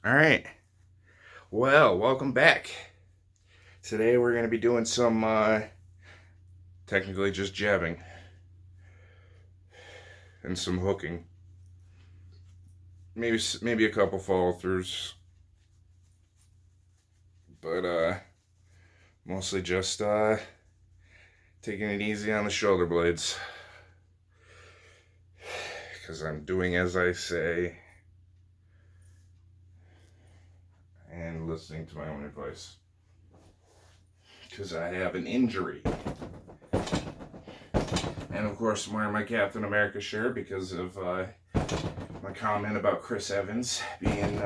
All right. Well, welcome back. Today we're going to be doing some technically just jabbing and some hooking. Maybe a couple follow throughs, but mostly just taking it easy on the shoulder blades because I'm doing as I say and listening to my own advice because I have an injury. And of course, I'm wearing my Captain America shirt because of my comment about Chris Evans being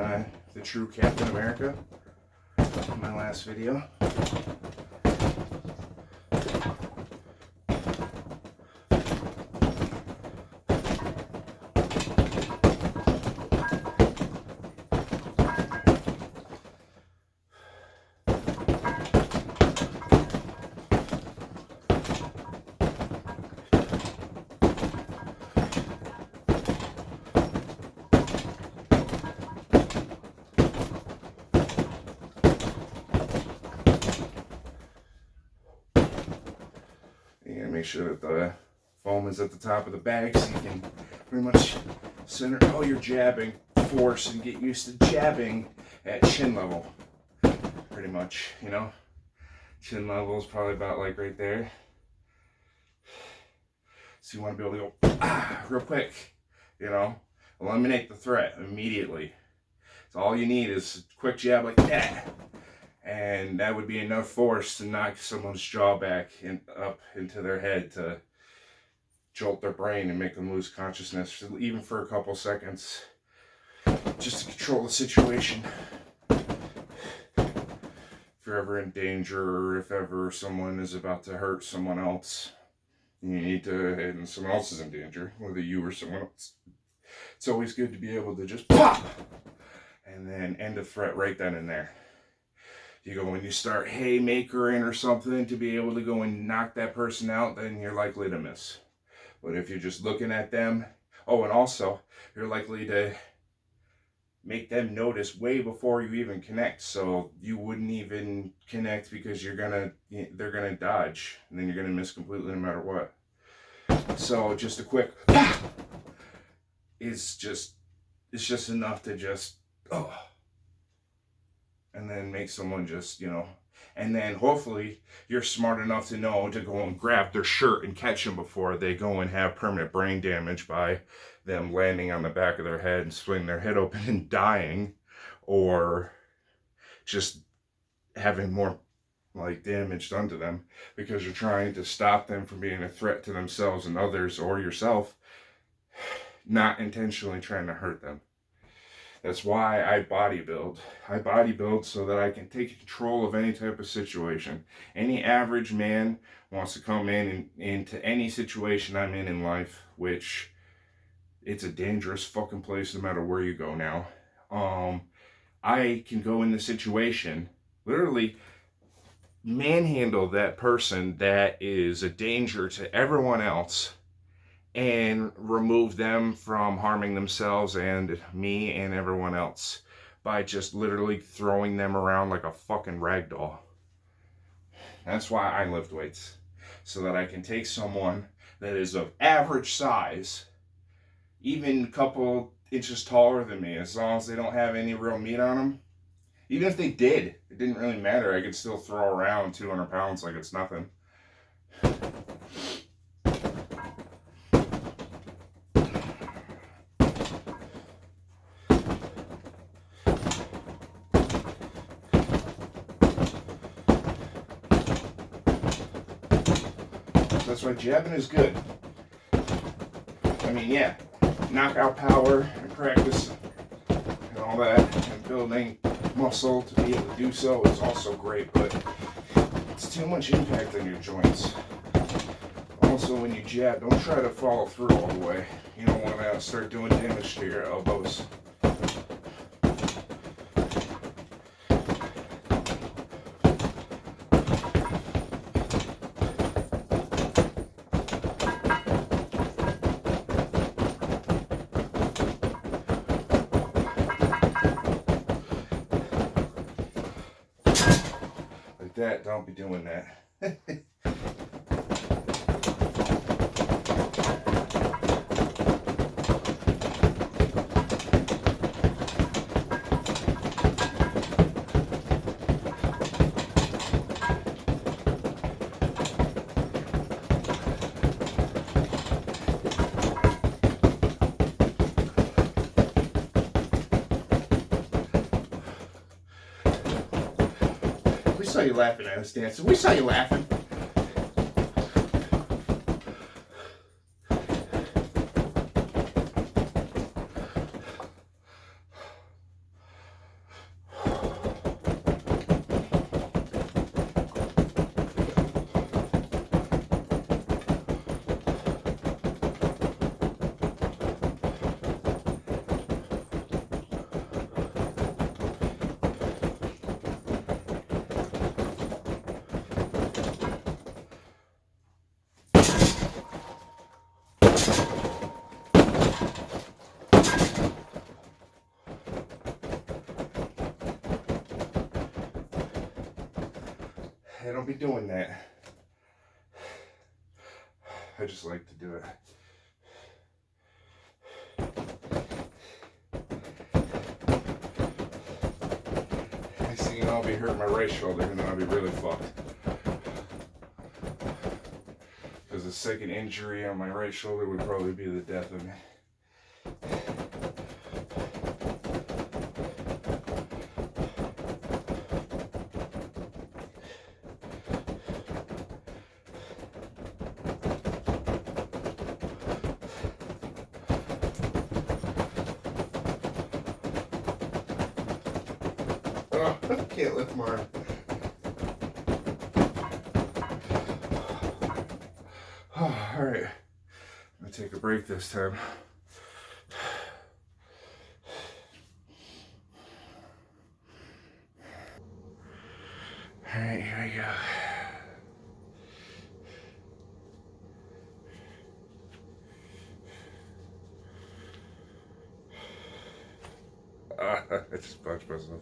the true Captain America in my last video. Make sure that the foam is at the top of the bag so you can pretty much center all your jabbing force and get used to jabbing at chin level. Pretty much, you know? Chin level is probably about like right there. So you want to be able to go real quick, you know? Eliminate the threat immediately. So all you need is a quick jab like that. And that would be enough force to knock someone's jaw back and up into their head to jolt their brain and make them lose consciousness, even for a couple seconds, just to control the situation. If you're ever in danger or if ever someone is about to hurt someone else, you need to, and someone else is in danger, whether you or someone else, it's always good to be able to just pop and then end the threat right then and there. You go, when you start haymakering or something to be able to go and knock that person out, then you're likely to miss. But if you're just looking at them, and also you're likely to make them notice way before you even connect. So you wouldn't even connect because they're gonna dodge, and then you're gonna miss completely no matter what. So just a quick it's just enough to just and then make someone just, and then hopefully you're smart enough to know to go and grab their shirt and catch them before they go and have permanent brain damage by them landing on the back of their head and splitting their head open and dying, or just having more damage done to them because you're trying to stop them from being a threat to themselves and others or yourself, not intentionally trying to hurt them. That's why I bodybuild. I bodybuild so that I can take control of any type of situation. Any average man wants to come into any situation I'm in life, which it's a dangerous fucking place no matter where you go now. I can go in the situation, literally manhandle that person that is a danger to everyone else, and remove them from harming themselves and me and everyone else by just literally throwing them around like a fucking rag doll. That's why I lift weights, so that I can take someone that is of average size, even a couple inches taller than me, as long as they don't have any real meat on them. Even if they did, it didn't really matter. I could still throw around 200 pounds like it's nothing. That's why jabbing is good. I mean, yeah, knockout power and practice and all that, and building muscle to be able to do so is also great, but it's too much impact on your joints. Also, when you jab, don't try to follow through all the way. You don't want to start doing damage to your elbows. that, don't be doing that. We saw you laughing at us dancing. We saw you laughing. Hey, don't be doing that. I just like to do it. Next thing you know, I'll be hurting my right shoulder and then I'll be really fucked. Because the second injury on my right shoulder would probably be the death of me. Oh, I can't lift my arm. Oh, all right, I'm gonna take a break this time. All right, here we go. I just punched myself.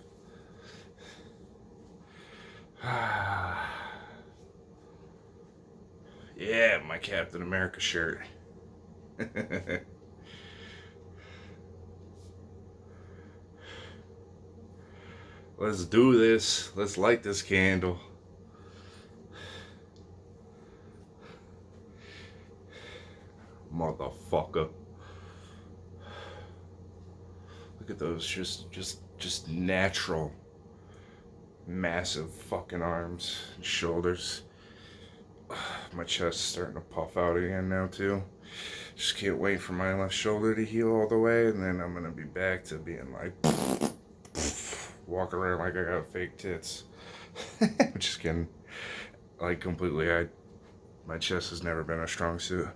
Yeah, my Captain America shirt. Let's do this. Let's light this candle. Motherfucker. Look at those just natural massive fucking arms and shoulders. My chest's starting to puff out again now too. Just can't wait for my left shoulder to heal all the way, and then I'm gonna be back to being like walking around like I got fake tits. Just kidding. Like completely, my chest has never been a strong suit.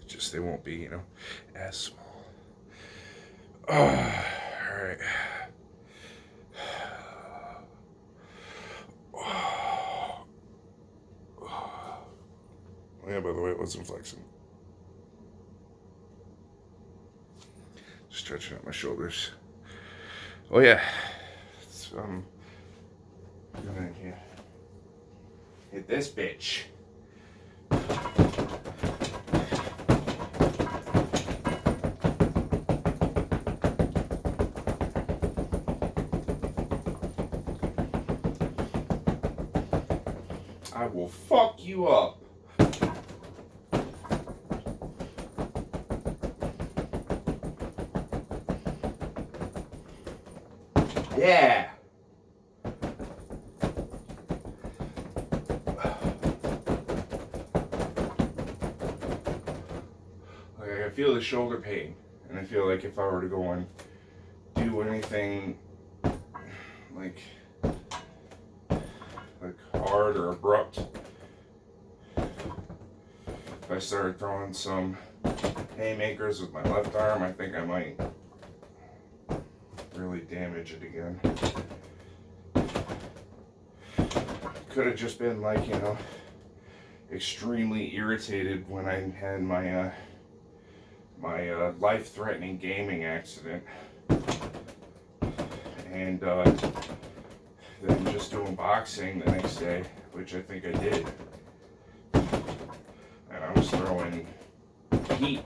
Just they won't be, you know, as small. All right. Yeah, by the way, it wasn't flexing. Stretching out my shoulders. Oh yeah. It's, gonna hit this bitch. I will fuck you up. Yeah. Like I feel the shoulder pain, and I feel like if I were to go and do anything like hard or abrupt, if I started throwing some haymakers with my left arm, I think I might really damage it again. Could have just been like, you know, extremely irritated when I had my life-threatening gaming accident, and then just doing boxing the next day, which I think I did. And I was throwing heat.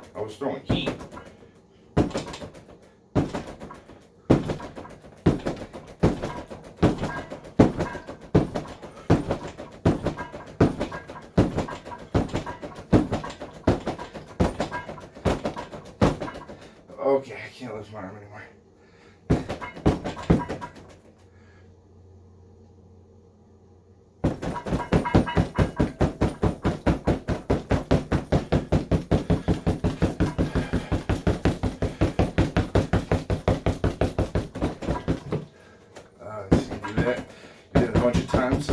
Okay, I can't lift my arm anymore.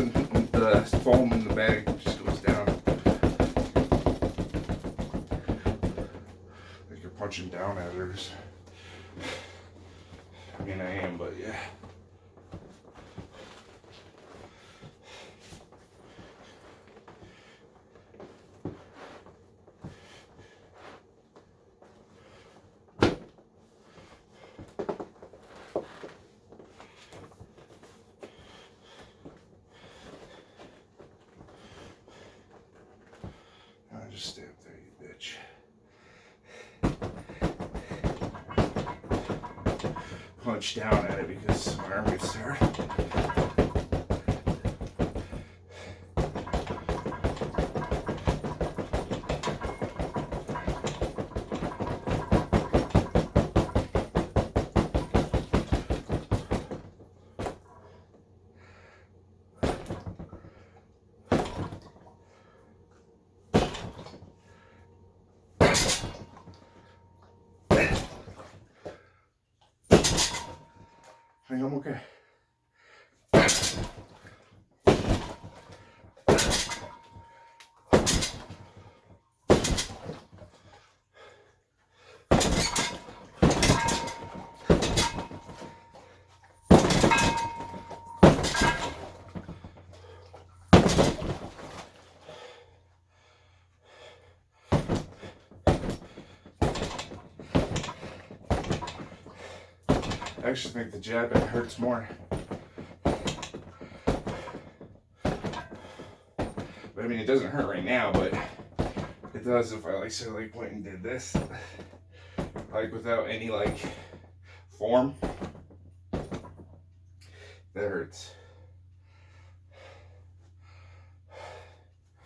And the foam in the bag just goes down. Like you're punching down at her. I mean, I am, but yeah. Just stay up there, you bitch. Punch down at it because my arm gets tired. I think I'm okay. I actually think the jab bit hurts more. But I mean, it doesn't hurt right now, but it does if I went and did this, like without any like form. That hurts.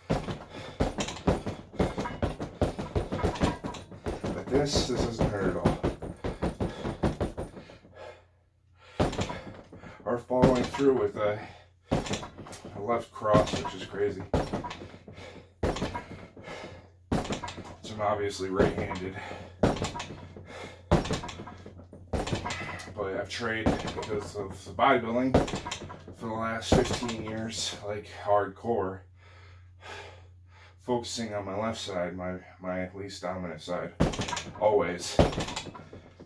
But this doesn't hurt at all. Or following through with a left cross, which is crazy. So I'm obviously right-handed. But I've trained because of the bodybuilding for the last 15 years, like hardcore, focusing on my left side, my least dominant side, always.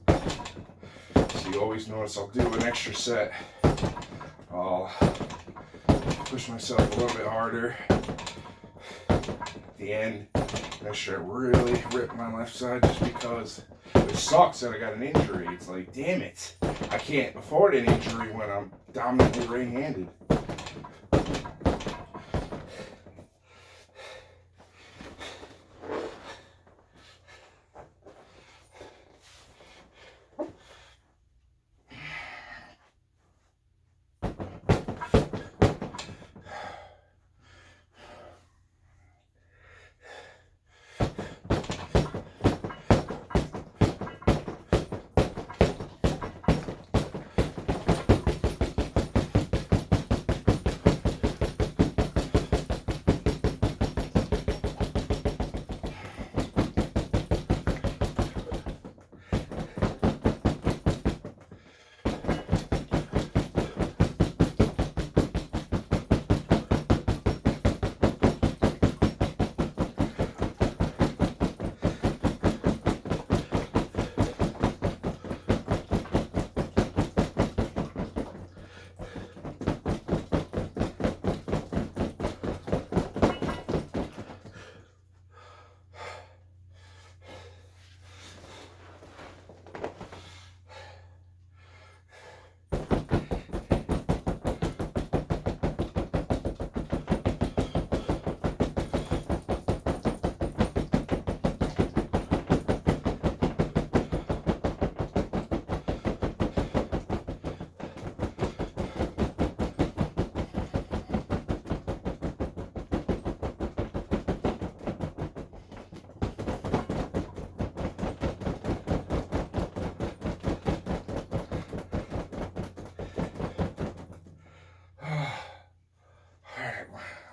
So you always notice I'll do an extra set. I'll push myself a little bit harder at the end. Make sure I really rip my left side, just because it sucks that I got an injury. It's like, damn it, I can't afford an injury when I'm dominantly right-handed.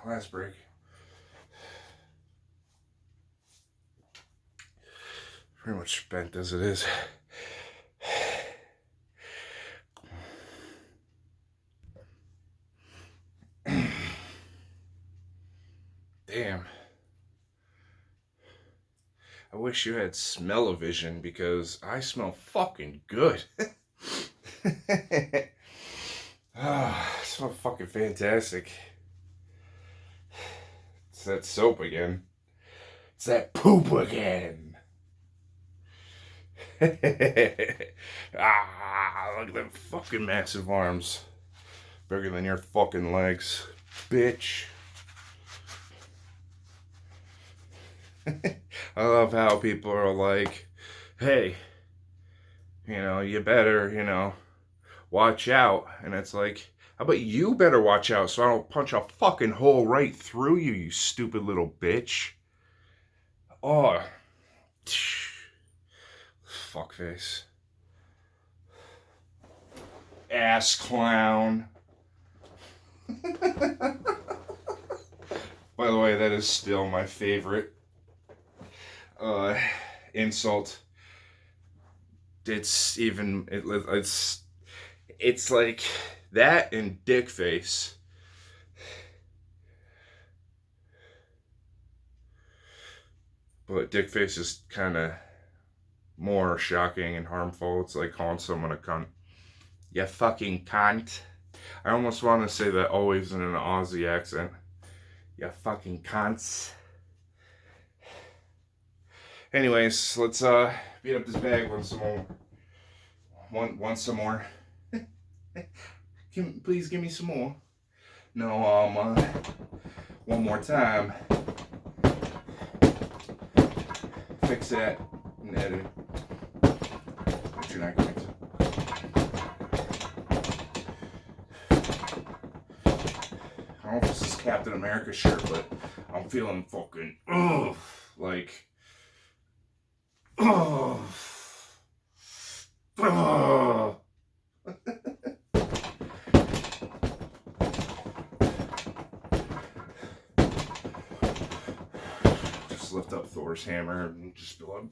last break. Pretty much spent as it is. Damn. I wish you had smell-o-vision because I smell fucking good. I smell fucking fantastic. It's that soap again. It's that poop again. Look at them fucking massive arms. Bigger than your fucking legs, bitch. I love how people are like, hey, you better, watch out. And it's like, how about you better watch out so I don't punch a fucking hole right through you, you stupid little bitch. Oh, fuckface. Ass clown. By the way, that is still my favorite insult. It's like that and dick face. But dick face is kind of more shocking and harmful. It's like calling someone a cunt. You fucking cunt. I almost want to say that always in an Aussie accent. You fucking cunts. Anyways, let's beat up this bag once some more. Want some more? Please give me some more. No, one more time. Fix that and edit. But you're not going to. I don't know if this is Captain America shirt, but I'm feeling fucking like. Just lift up Thor's hammer and just be like,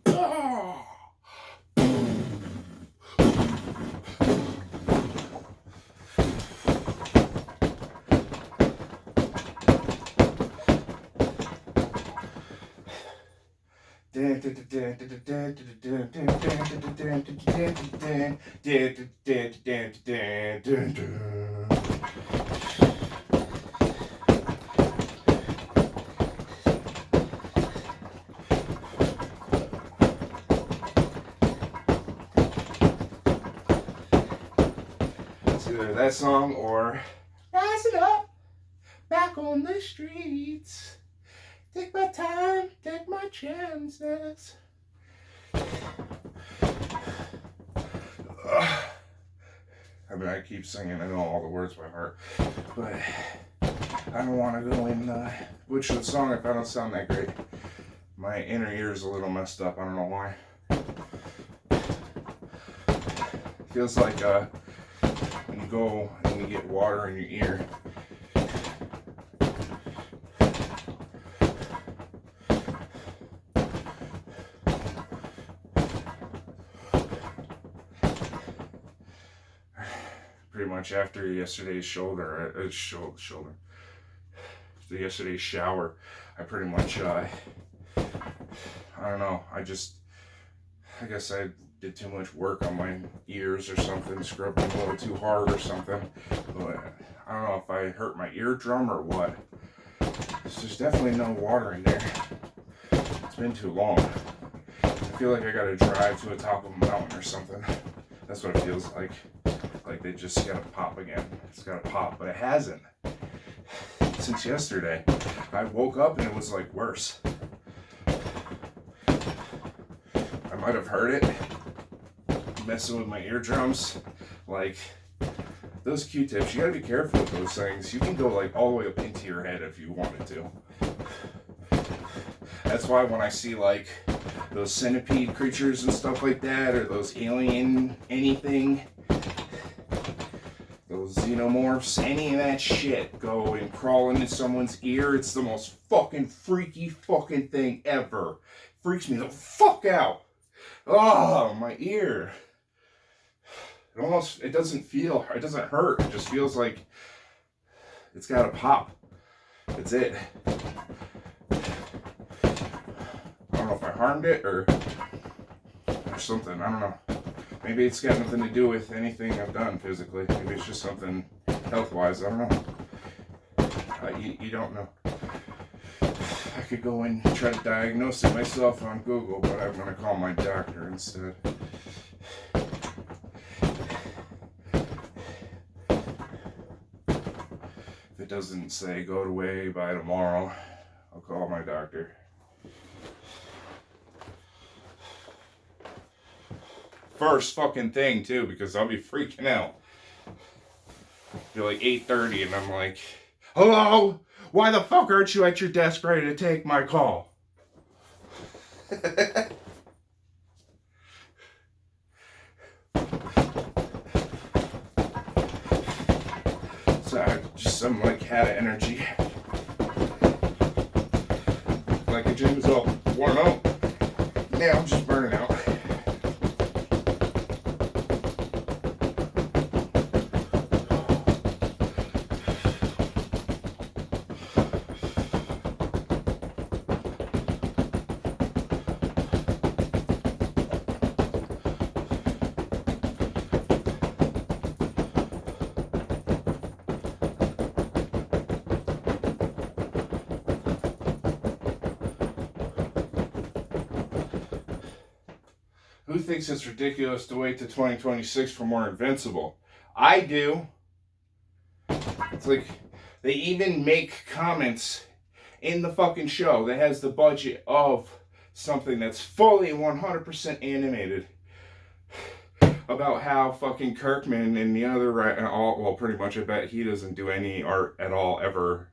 it's either that song or Rising Up, Back on the Streets. Take my time, take my chances. I mean, I keep singing, I know all the words by heart, but I don't want to go and butcher the song if I don't sound that great. My inner ear is a little messed up, I don't know why. Feels like when you go and you get water in your ear, pretty much after yesterday's shoulder, after yesterday's shower, I pretty much, I don't know, I guess I did too much work on my ears or something, scrubbed them a little too hard or something, but I don't know if I hurt my eardrum or what. There's definitely no water in there. It's been too long. I feel like I gotta drive to the top of a mountain or something. That's what it feels like. Like they just gotta pop again. It's gotta pop, but it hasn't. Since yesterday. I woke up and it was like worse. I might have heard it. Messing with my eardrums. Like, those Q-tips, you gotta be careful with those things. You can go like all the way up into your head if you wanted to. That's why when I see like those centipede creatures and stuff like that, or those alien anything, those xenomorphs, any of that shit go and crawl into someone's ear. It's the most fucking freaky fucking thing ever. Freaks me the fuck out. Oh, my ear. It doesn't hurt. It just feels like it's got to pop. That's it. I don't know if I harmed it or something. I don't know. Maybe it's got nothing to do with anything I've done physically. Maybe it's just something health-wise. I don't know. You don't know. I could go and try to diagnose it myself on Google, but I'm going to call my doctor instead. If it doesn't say go away by tomorrow, I'll call my doctor. First fucking thing too, because I'll be freaking out. It'll be like 8:30 and I'm like, hello? Why the fuck aren't you at your desk ready to take my call? So I just some like had of energy. Like the gym's all worn out. Now I'm just burning out. Who thinks it's ridiculous to wait to 2026 for more Invincible? I do. It's like they even make comments in the fucking show that has the budget of something that's fully 100% animated about how fucking Kirkman and the other well, pretty much I bet he doesn't do any art at all ever.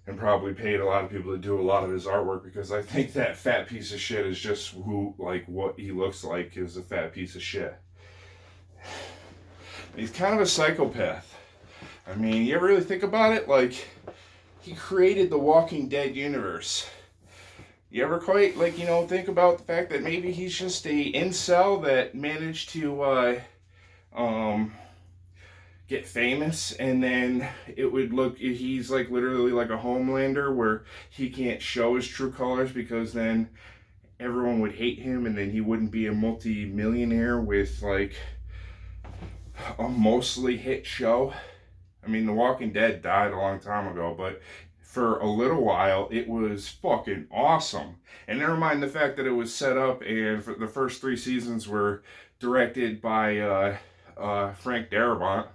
And probably paid a lot of people to do a lot of his artwork, because I think that fat piece of shit is just what he looks like is a fat piece of shit. He's kind of a psychopath. I mean, you ever really think about it? Like, he created the Walking Dead universe. You ever quite, think about the fact that maybe he's just a incel that managed to, get famous, and then he's like literally like a Homelander where he can't show his true colors because then everyone would hate him, and then he wouldn't be a multi-millionaire with like a mostly hit show. I mean, The Walking Dead died a long time ago, but for a little while it was fucking awesome. And never mind the fact that it was set up and for the first 3 seasons were directed by Frank Darabont,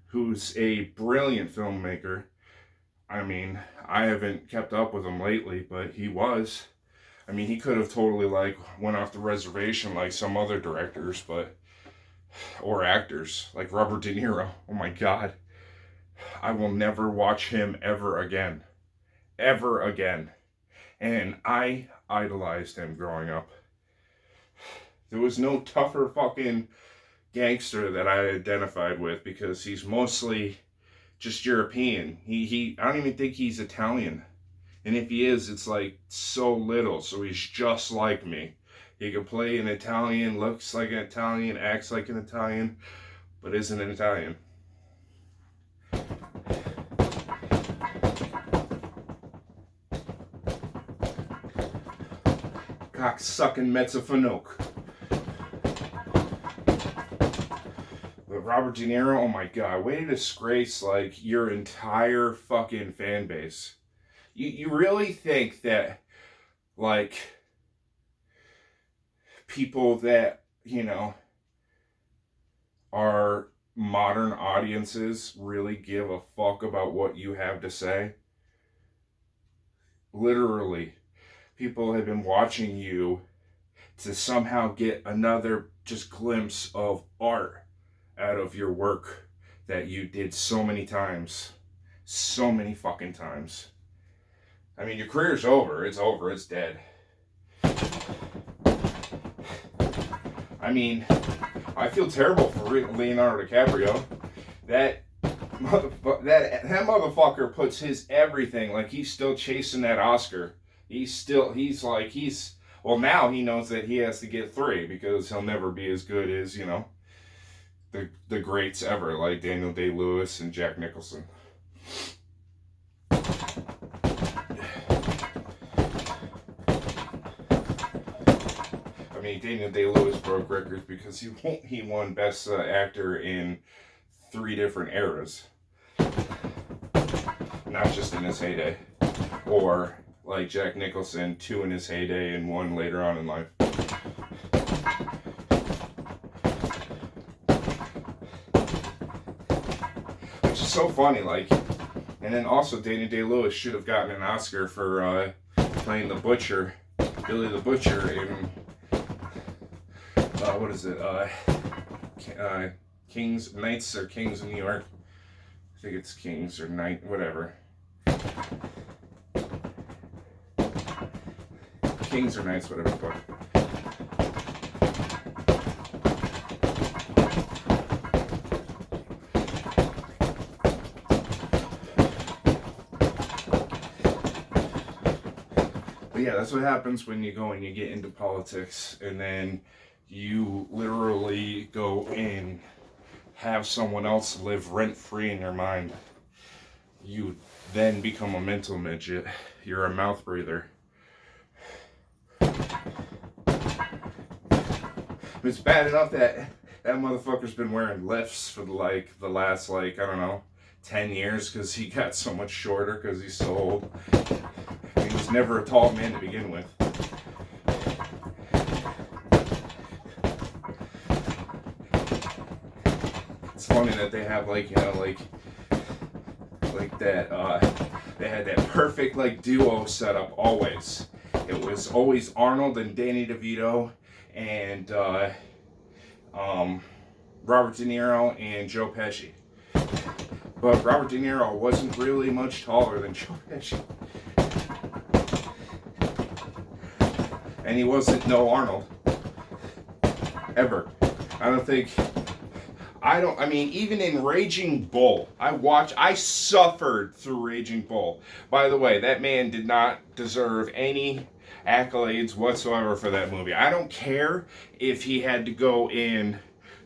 who's a brilliant filmmaker. I mean, I haven't kept up with him lately, but he was. I mean, he could have totally went off the reservation like some other directors, or actors, like Robert De Niro. Oh my God. I will never watch him ever again. Ever again. And I idolized him growing up. There was no tougher fucking gangster that I identified with, because he's mostly just European. I don't even think he's Italian. And if he is, it's like so little. So he's just like me. He can play an Italian, looks like an Italian, acts like an Italian, but isn't an Italian. Cock-sucking Mezzafanoke. But Robert De Niro, oh my God, way to disgrace your entire fucking fan base. You really think that people that, are modern audiences really give a fuck about what you have to say? Literally, people have been watching you to somehow get another just glimpse of art out of your work that you did so many times. So many fucking times. I mean, your career's over. It's over. It's dead. I mean, I feel terrible for Leonardo DiCaprio. That motherfucker puts his everything, like he's still chasing that Oscar. Well, now he knows that he has to get 3 because he'll never be as good as, the greats ever, like Daniel Day-Lewis and Jack Nicholson. I mean, Daniel Day-Lewis broke records because he won Best Actor in 3 different eras, not just in his heyday, or like Jack Nicholson, 2 in his heyday and 1 later on in life. Which is so funny, like, and then also Daniel Day-Lewis should have gotten an Oscar for playing the Butcher, Billy the Butcher in what is it? Knights or Kings of New York. I think it's Kings or Knight, whatever. Kings or Knights, whatever the fuck. But yeah, that's what happens when you go and you get into politics, and then you literally go and have someone else live rent-free in your mind. You then become a mental midget. You're a mouth breather. It's bad enough that motherfucker's been wearing lifts for the last, I don't know, 10 years because he got so much shorter because he's so old. He was never a tall man to begin with. It's funny that they have they had that perfect duo setup always. It was always Arnold and Danny DeVito and Robert De Niro and Joe Pesci. But Robert De Niro wasn't really much taller than Joe Pesci. And he wasn't no Arnold. Ever. Even in Raging Bull, I suffered through Raging Bull. By the way, that man did not deserve any accolades whatsoever for that movie. I don't care if he had to go and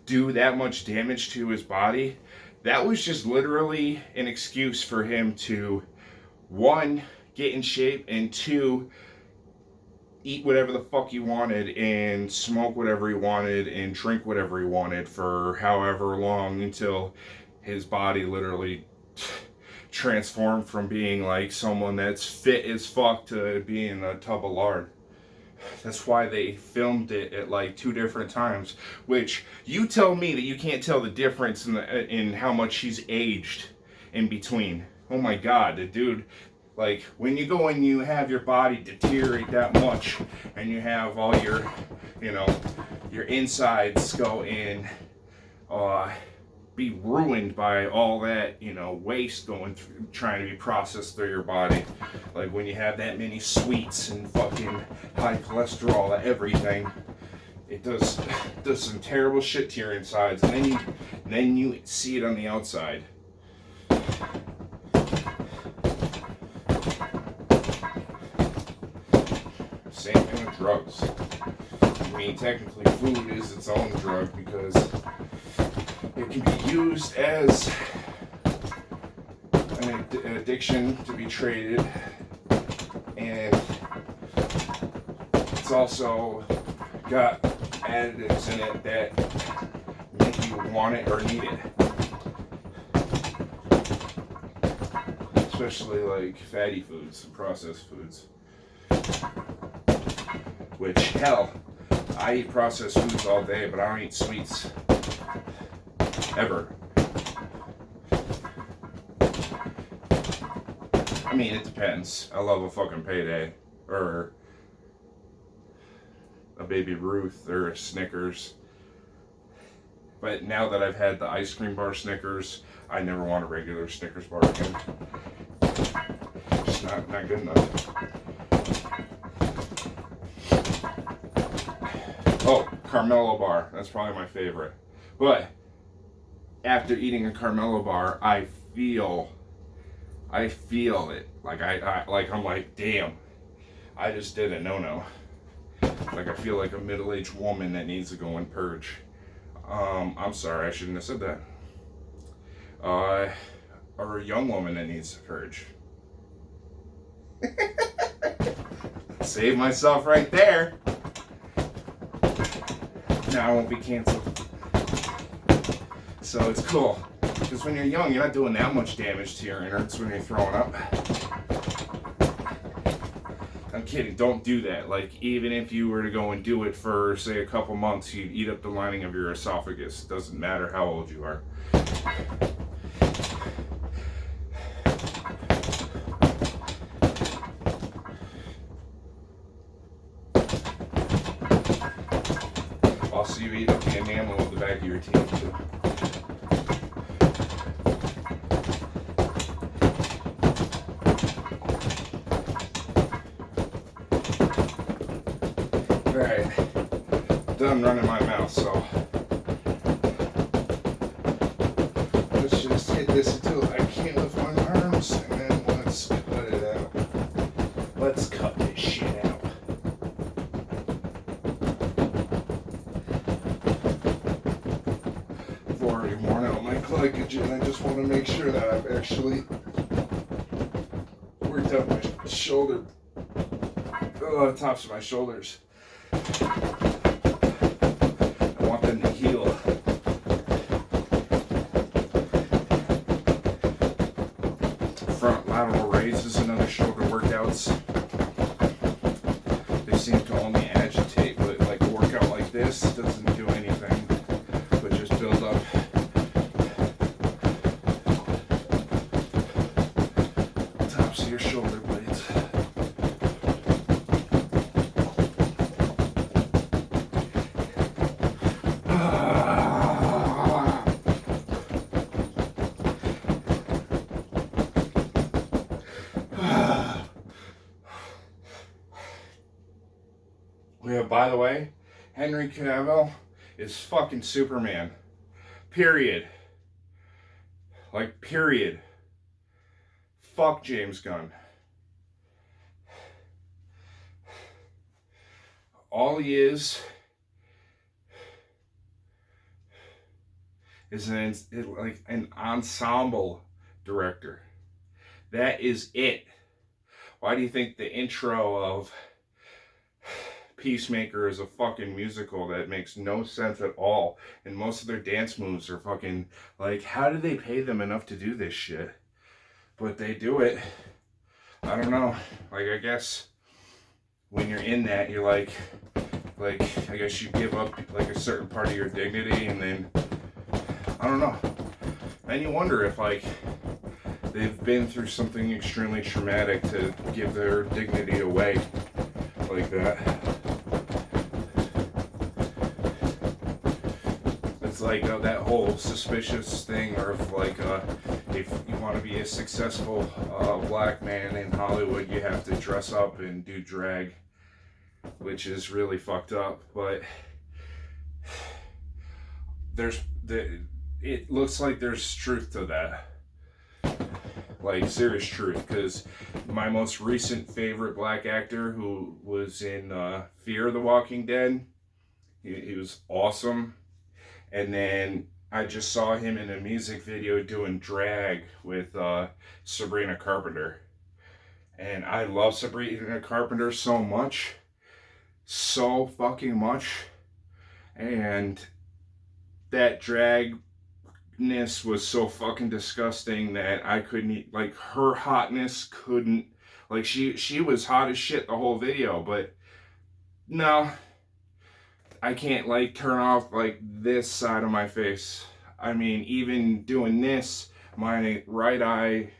do that much damage to his body. That was just literally an excuse for him to, 1, get in shape, and 2, eat whatever the fuck he wanted and smoke whatever he wanted and drink whatever he wanted for however long until his body literally transformed from being someone that's fit as fuck to being a tub of lard. That's why they filmed it at 2 different times, which you tell me that you can't tell the difference in how much he's aged in between. Oh my god, the dude, when you go and you have your body deteriorate that much and you have all your, your insides go in, be ruined by all that, waste going through, trying to be processed through your body. When you have that many sweets and fucking high cholesterol, everything, it does some terrible shit to your insides, and then you see it on the outside. Same thing with drugs. Technically food is its own drug because it can be used as an addiction to be traded, and it's also got additives in it that make you want it or need it. Especially fatty foods and processed foods. Which, hell, I eat processed foods all day, but I don't eat sweets. Ever. It depends. I love a fucking payday. Or a Baby Ruth or a Snickers. But now that I've had the ice cream bar Snickers, I never want a regular Snickers bar again. It's not good enough. Oh, Carmelo bar. That's probably my favorite. But after eating a Carmelo bar, I feel it. Like I'm like, damn, I just did a no. Like I feel like a middle-aged woman that needs to go and purge. I'm sorry, I shouldn't have said that. Or a young woman that needs to purge. Save myself right there. Now I won't be canceled. So it's cool. Because when you're young, you're not doing that much damage to your innards when you're throwing up. I'm kidding, don't do that. Like, even if you were to go and do it for, say, a couple months, you'd eat up the lining of your esophagus. It doesn't matter how old you are. Also, you eat up the enamel of the back of your teeth, too. Alright, done running my mouth, so let's just hit this until I can't lift my arms, and then let's cut it out. Let's cut this shit out. I've already worn out my glycogen. I just want to make sure that I've actually worked out my shoulder, the tops of my shoulders. I want them to heal. Front lateral raises and other shoulder workouts. They seem to only agitate, but like a workout like this doesn't do anything but just build up tops of your shoulder blades. Yeah, by the way, Henry Cavill is fucking Superman. Period. Like, period. Fuck James Gunn. All he is an ensemble director. That is it. Why do you think the intro of Peacemaker is a fucking musical that makes no sense at all, and most of their dance moves are fucking, like, how do they pay them enough to do this shit? But they do it. I don't know. Like, I guess when you're in that, you're like I guess you give up like a certain part of your dignity, and then I don't know. And you wonder if like they've been through something extremely traumatic to give their dignity away like that. It's like that whole suspicious thing of like if you want to be a successful black man in Hollywood, you have to dress up and do drag, which is really fucked up. But it looks like there's truth to that. Like, serious truth, because my most recent favorite black actor who was in Fear the Walking Dead, he was awesome. And then I just saw him in a music video doing drag with Sabrina Carpenter. And I love Sabrina Carpenter so much. So fucking much. And that drag was so fucking disgusting that I couldn't, like, her hotness couldn't, like, she was hot as shit the whole video, but no, I can't, like, turn off, like, this side of my face. I mean, even doing this, my right eye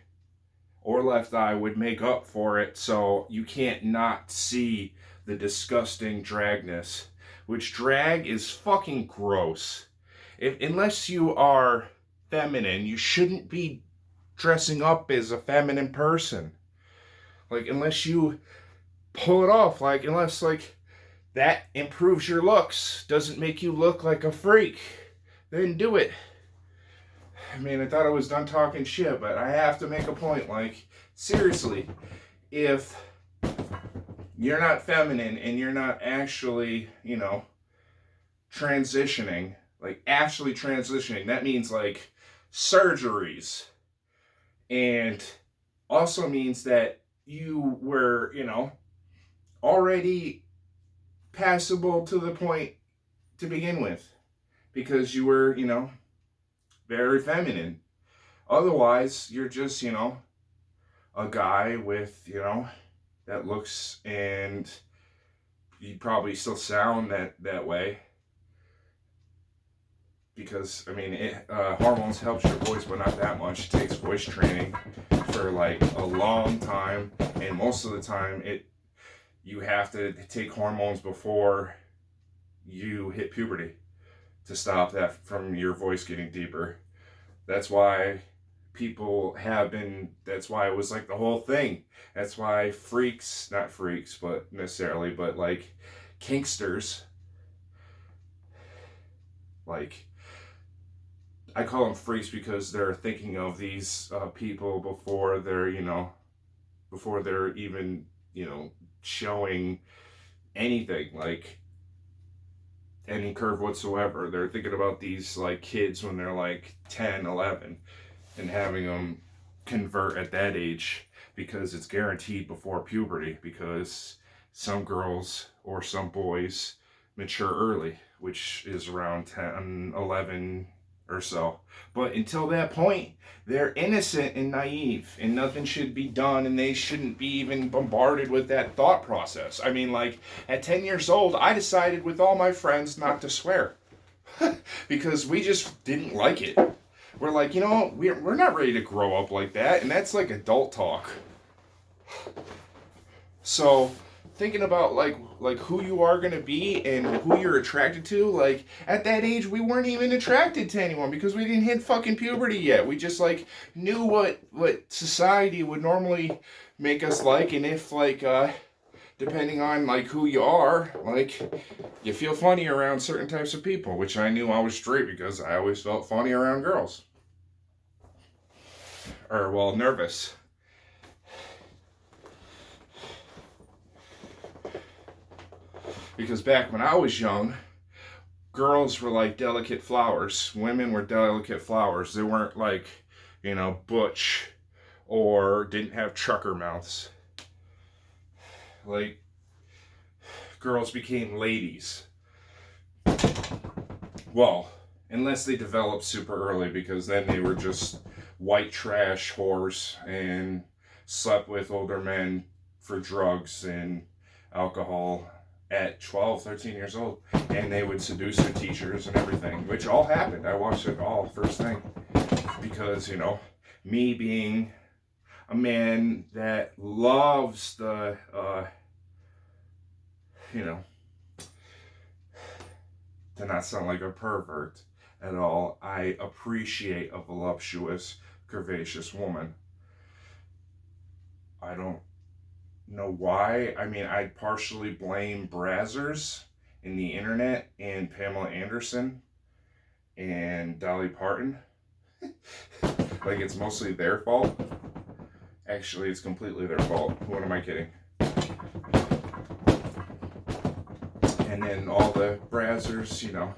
or left eye would make up for it, so you can't not see the disgusting dragness, which drag is fucking gross. Unless you are feminine, you shouldn't be dressing up as a feminine person. Like, unless you pull it off, like, unless, like, that improves your looks, doesn't make you look like a freak, then do it. I mean, I thought I was done talking shit, but I have to make a point. Like, seriously, if you're not feminine and you're not actually, you know, transitioning, like actually transitioning, that means like surgeries, and also means that you were, you know, already passable to the point to begin with, because you were, you know, very feminine. Otherwise, you're just, you know, a guy with, you know, that looks, and you probably still sound that way. Because, I mean, hormones helps your voice, but not that much. It takes voice training for like a long time, and most of the time you have to take hormones before you hit puberty to stop that from your voice getting deeper. That's why people have been, that's why it was like the whole thing. That's why freaks, not freaks, but necessarily, but like kinksters, like, I call them freaks because they're thinking of these people before they're, you know, before they're even, you know, showing anything, like any curve whatsoever. They're thinking about these like kids when they're like 10, 11, and having them convert at that age, because it's guaranteed before puberty, because some girls or some boys mature early, which is around 10, 11 or so. But until that point, they're innocent and naive, and nothing should be done, and they shouldn't be even bombarded with that thought process. I mean, like, at 10 years old, I decided with all my friends not to swear because we just didn't like it. We're like, you know, we're not ready to grow up like that, and that's like adult talk. So thinking about like who you are going to be and who you're attracted to, like at that age we weren't even attracted to anyone because we didn't hit fucking puberty yet. We just like knew what society would normally make us like, and if like depending on like who you are, like you feel funny around certain types of people, which I knew I was straight because I always felt funny around girls, or well, nervous. Because back when I was young, girls were like delicate flowers. Women were delicate flowers. They weren't like, you know, butch or didn't have trucker mouths. Like, girls became ladies. Well, unless they developed super early, because then they were just white trash whores and slept with older men for drugs and alcohol at 12, 13 years old, and they would seduce their teachers and everything, which all happened. I watched it all first thing, because, you know, me being a man that loves the, you know, to not sound like a pervert at all, I appreciate a voluptuous, curvaceous woman. I don't know why. I mean, I'd partially blame Brazzers in the internet and Pamela Anderson and Dolly Parton. Like, it's mostly their fault. Actually, it's completely their fault. What am I kidding? And then all the Brazzers, you know,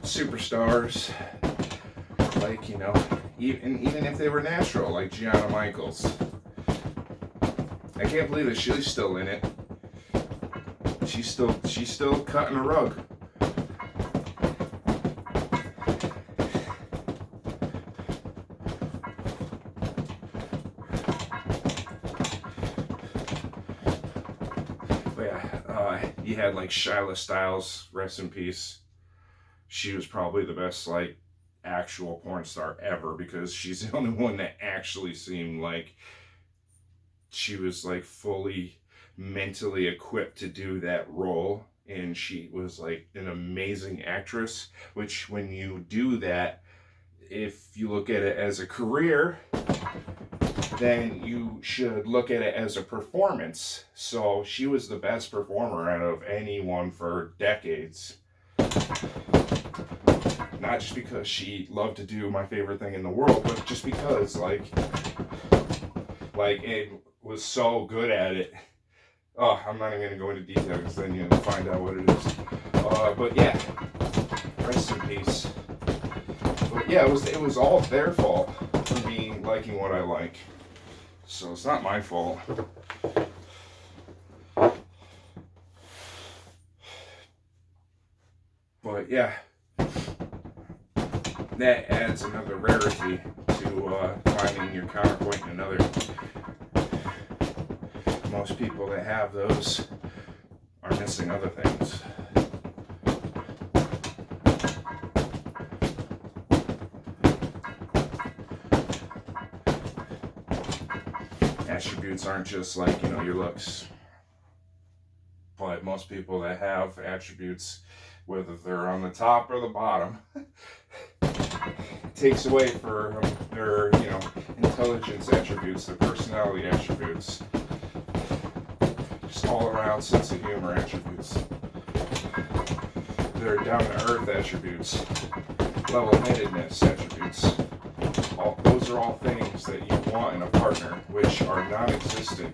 superstars, like, you know, even if they were natural, like Gianna Michaels. I can't believe that she's still in it. She's still cutting a rug. But yeah, you had like Shyla Styles, rest in peace. She was probably the best like actual porn star ever, because she's the only one that actually seemed like she was like fully mentally equipped to do that role, and she was like an amazing actress, which when you do that, if you look at it as a career, then you should look at it as a performance. So she was the best performer out of anyone for decades. Not not just because she loved to do my favorite thing in the world, but just because like it was so good at it. Oh, I'm not even gonna go into detail because then you'll find out what it is. But yeah, rest in peace. But yeah, it was all their fault for me liking what I like. So it's not my fault. But yeah, that adds another rarity to finding your counterpoint in another. Most people that have those are missing other things. Attributes aren't just like, your looks. But most people that have attributes, whether they're on the top or the bottom, takes away from their, intelligence attributes, their personality attributes, just all around sense of humor attributes, their down-to-earth attributes, level-headedness attributes. Those are all things that you want in a partner, which are non-existent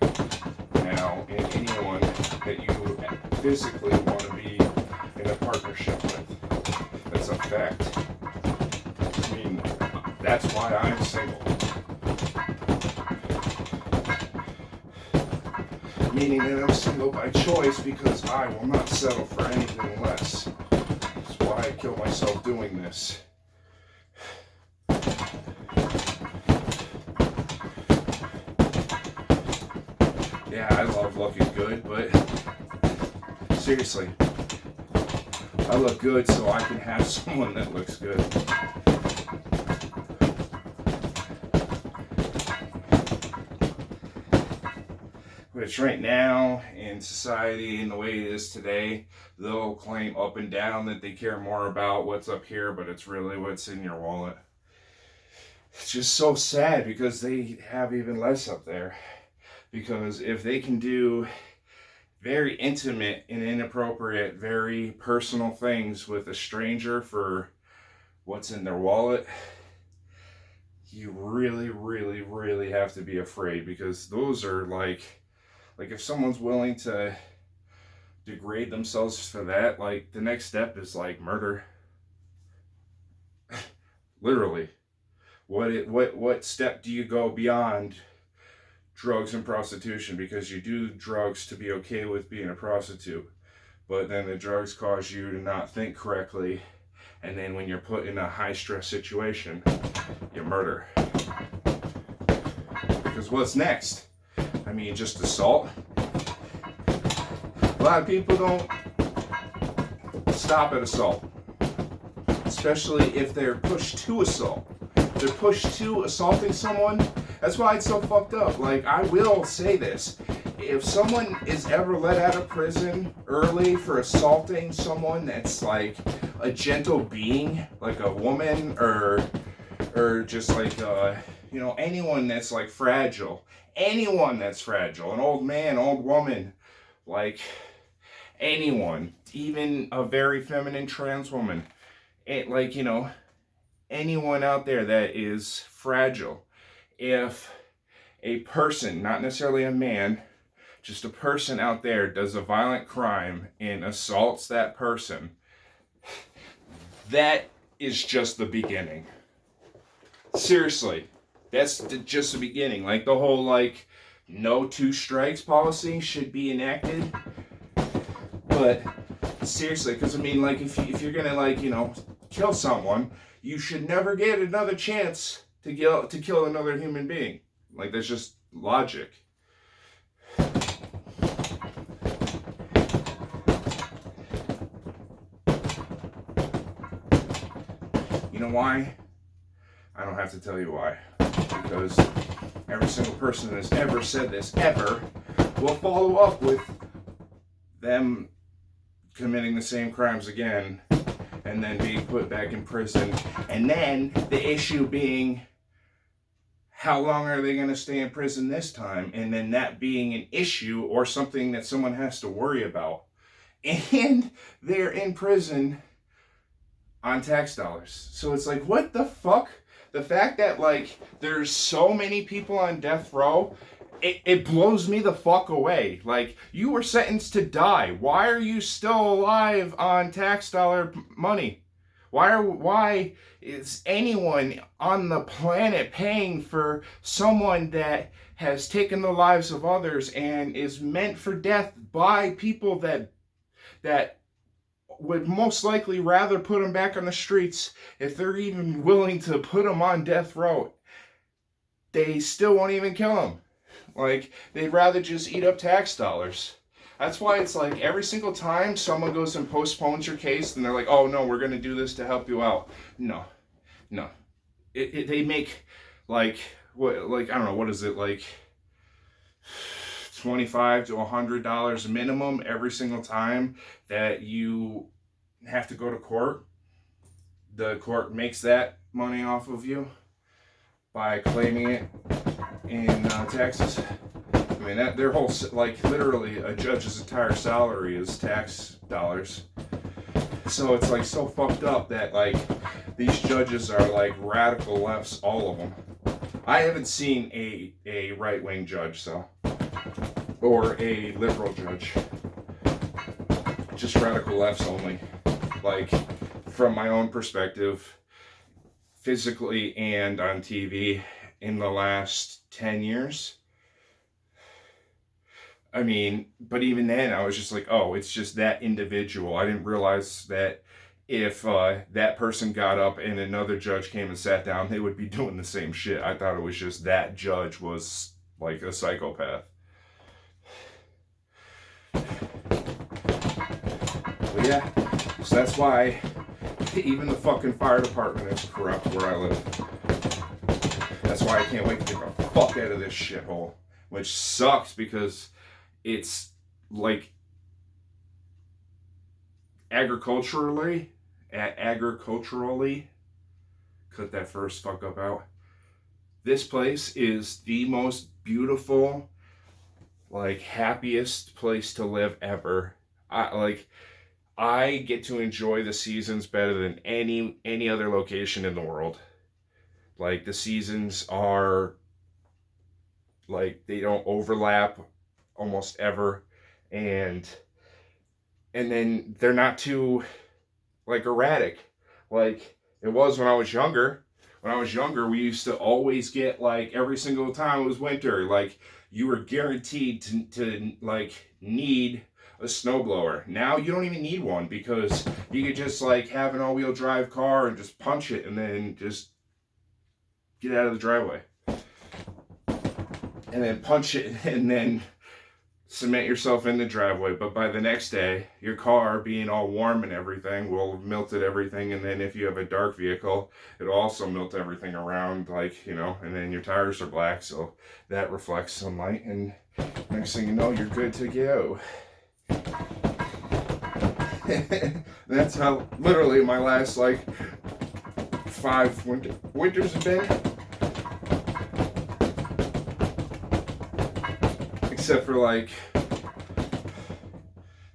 now in anyone that you physically want to be in a partnership with. That's a fact. I mean, that's why I'm single. Meaning that I'm single by choice because I will not settle for anything less. That's why I kill myself doing this. Yeah, I love looking good, but seriously, I look good so I can have someone that looks good. Which right now in society and the way it is today, they'll claim up and down that they care more about what's up here, but it's really what's in your wallet. It's just so sad because they have even less up there. Because if they can do very intimate and inappropriate, very personal things with a stranger for what's in their wallet, you really, really, really have to be afraid, because those are like if someone's willing to degrade themselves for that, like the next step is like murder. Literally. What step do you go beyond drugs and prostitution? Because you do drugs to be okay with being a prostitute, but then the drugs cause you to not think correctly, and then when you're put in a high stress situation, you murder. Because what's next? I mean, just assault? A lot of people don't stop at assault, especially if they're pushed to assault. They're pushed to assaulting someone. That's why it's so fucked up. Like, I will say this. If someone is ever let out of prison early for assaulting someone that's like a gentle being, like a woman or just like, anyone that's like fragile. Anyone that's fragile. An old man, old woman. Like, anyone. Even a very feminine trans woman. Anyone out there that is fragile. If a person, not necessarily a man, just a person out there does a violent crime and assaults that person, that is just the beginning. Seriously, that's just the beginning. Like the whole no 2 strikes policy should be enacted. But seriously, because I mean, if you're gonna kill someone, you should never get another chance to kill another human being. Like, that's just logic. You know why? I don't have to tell you why. Because every single person that has ever said this, ever, will follow up with them committing the same crimes again, and then being put back in prison. And then the issue being, how long are they going to stay in prison this time? And then that being an issue or something that someone has to worry about. And they're in prison on tax dollars. So it's like, what the fuck? The fact that, like, there's so many people on death row, it blows me the fuck away. Like, you were sentenced to die. Why are you still alive on tax dollar money? Why is anyone on the planet paying for someone that has taken the lives of others and is meant for death by people that would most likely rather put them back on the streets if they're even willing to put them on death row? They still won't even kill them. Like, they'd rather just eat up tax dollars. That's why it's like every single time someone goes and postpones your case, and they're like, oh no, we're going to do this to help you out. No. They make, like, what, like, I don't know, what is it, like $25 to $100 minimum every single time that you have to go to court. The court makes that money off of you by claiming it in taxes. I mean, that their whole, like, literally a judge's entire salary is tax dollars. So it's like so fucked up that, like, these judges are like radical lefts, all of them. I haven't seen a right-wing judge, so, or a liberal judge. Just radical lefts only. Like, from my own perspective, physically and on TV in the last 10 years. I mean, but even then, I was just like, oh, it's just that individual. I didn't realize that if that person got up and another judge came and sat down, they would be doing the same shit. I thought it was just that judge was like a psychopath. But yeah, so that's why even the fucking fire department is corrupt where I live. That's why I can't wait to get the fuck out of this shithole. Which sucks because it's like agriculturally, cut that first fuck up out. This place is the most beautiful, like, happiest place to live ever. I get to enjoy the seasons better than any other location in the world. Like, the seasons are, like, they don't overlap almost ever, and then they're not too, like, erratic like it was when I was younger. When I was younger, we used to always get, like, every single time it was winter, like, you were guaranteed to like need a snowblower. Now you don't even need one because you could just, like, have an all-wheel drive car and just punch it and then just get out of the driveway. And then punch it and then cement yourself in the driveway. But by the next day, your car, being all warm and everything, will have melted everything. And then if you have a dark vehicle, it'll also melt everything around, like, you know, and then your tires are black, so that reflects sunlight. And next thing you know, you're good to go. That's how literally my last, like, 5 winters have been. Except for, like,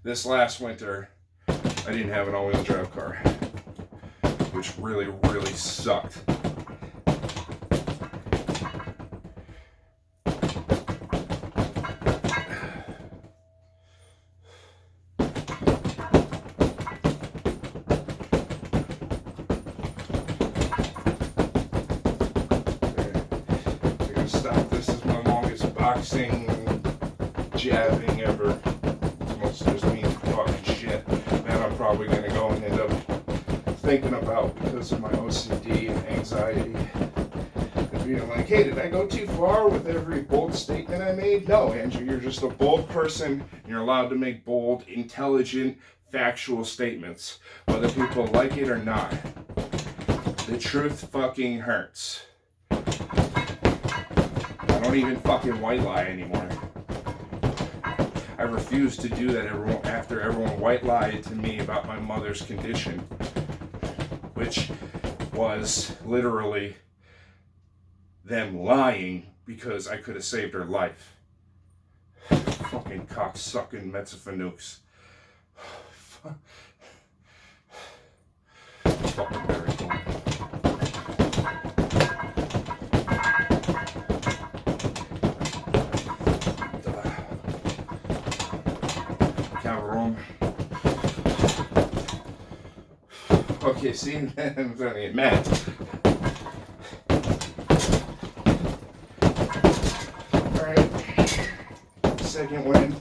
this last winter, I didn't have an all-wheel drive car, which really, really sucked. Stop. This is my longest boxing jabbing ever. It's mostly just me talking shit that I'm probably going to go and end up thinking about because of my OCD and anxiety. And being like, hey, did I go too far with every bold statement I made? No, Andrew, you're just a bold person. And you're allowed to make bold, intelligent, factual statements, whether people like it or not. The truth fucking hurts. I don't even fucking white lie anymore. I refuse to do that after everyone white lied to me about my mother's condition, which was literally them lying because I could have saved her life. Fucking cocksucking Metzafanooks. fucking battery going. Room. Okay, see, I'm starting to get mad. Alright, second win.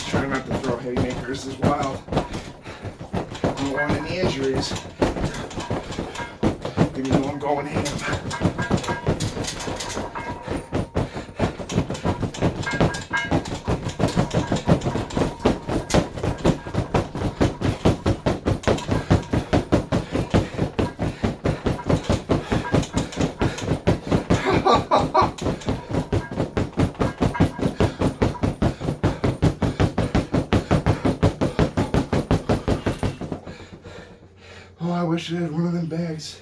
Try not to throw haymakers as wild. I don't want any injuries. Even though I'm going ham. Oh, I wish I had one of them bags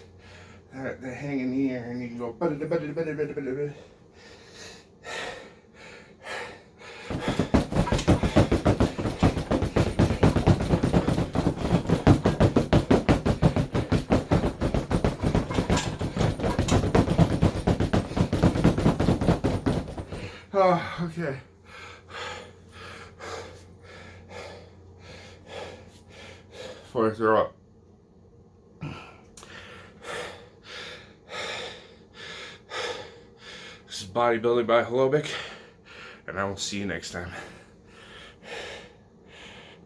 that hang in the air and you can go. Oh, okay. Before I throw up. This is Bodybuilding by Holobic, and I will see you next time.